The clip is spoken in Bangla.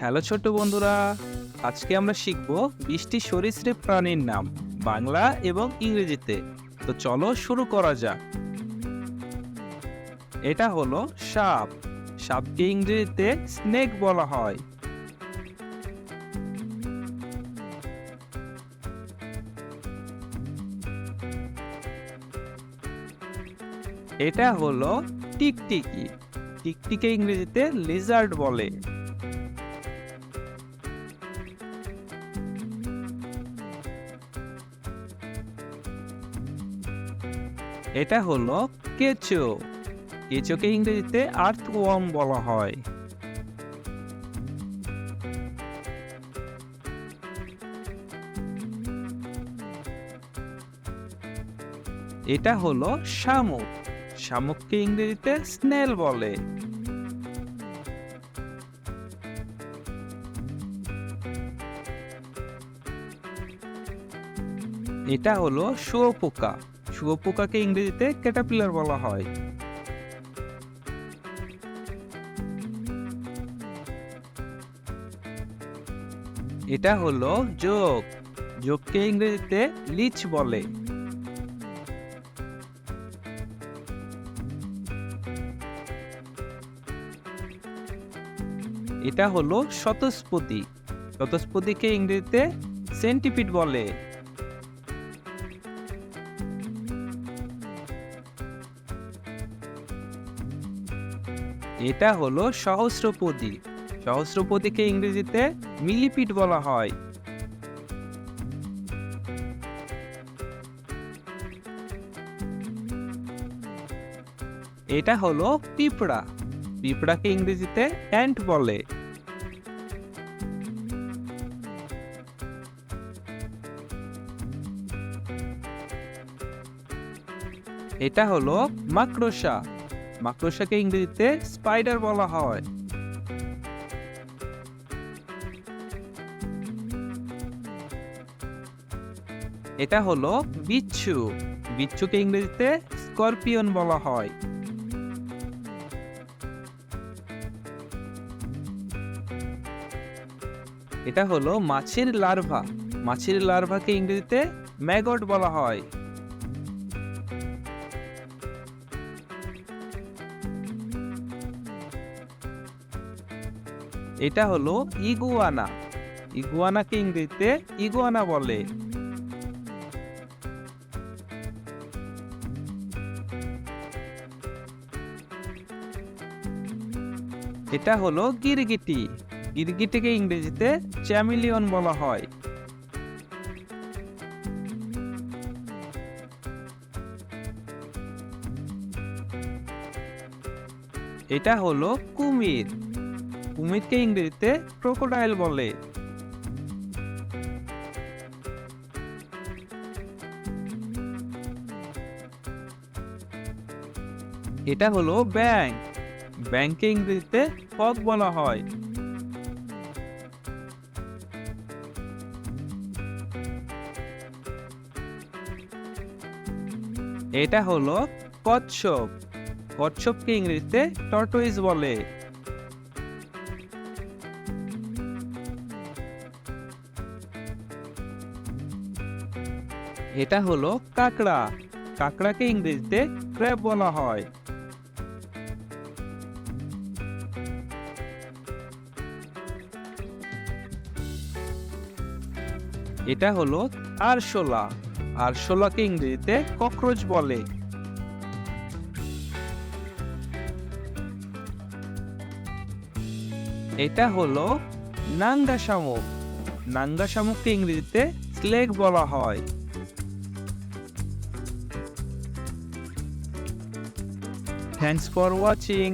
হ্যালো ছোট্ট বন্ধুরা, আজকে আমরা শিখব 20টি সরীসৃপ প্রাণীর নাম বাংলা এবং ইংরেজিতে। তো চলো শুরু করা যাক। এটা হলো সাপ। সাপকে ইংরেজিতে স্নেক বলা হয়। এটা হলো টিকটিকি। টিকটিকি ইংরেজিতে লিজার্ড বলে। এটা হলো কেঁচো। কেঁচোকে ইংরেজিতে আর্থওয়ার্ম বলা হয়। এটা হলো শামুক। শামুককে ইংরেজিতে স্নেল বলে। এটা হলো শুঁয়োপোকা। শুঁয়োপোকাকে ইংরেজিতে ক্যাটারপিলার বলা হয়। এটা হলো জোঁক। জোঁককে ইংরেজিতে লিচ বলে। এটা হলো শতস্পতি। শতস্পতিকে ইংরেজিতে সেন্টিপিড বলে। এটা হলো সহস্রপদী। সহস্রপদীকে ইংরেজিতে মিলিপিড বলা হয়। এটা হলো পিঁপড়া। পিঁপড়াকে ইংরেজিতে অ্যান্ট বলে। এটা হলো মাকড়সা। মাকড়সাকে ইংরেজিতে স্পাইডার বলা হয়। এটা হলো বিচ্ছু। বিচ্ছুকে ইংরেজিতে স্করপিয়ন বলা হয়। এটা হলো মাছের লার্ভা। মাছের লার্ভাকে ইংরেজিতে ম্যাগট বলা হয়। এটা হলো ইগুয়ানা। ইগুয়ানাকে ইংরেজিতে ইগুয়ানা বলে। এটা হলো গিরগিটি। গিরগিটিকে ইংরেজিতে চ্যামিলিয়ন বলা হয়। এটা হলো কুমির। কুমিরকে ইংরেজিতে ক্রোকোডাইল বলে। এটা হলো ব্যাঙ। ব্যাঙকে ইংরেজিতে ফগ বলা হয়। এটা হলো কচ্ছপ। কচ্ছপকে ইংরেজিতে টর্টোইজ বলে। এটা হলো কাঁকড়া। কাঁকড়াকে ইংরেজিতে ক্র্যাব বলা হয়। এটা হলো আরশোলা। আরশোলাকে ইংরেজিতে ককরোচ বলে। এটা হলো নাঙ্গা শামুক। নাঙ্গা শামুককে ইংরেজিতে স্লেগ বলা হয়। Thanks for watching.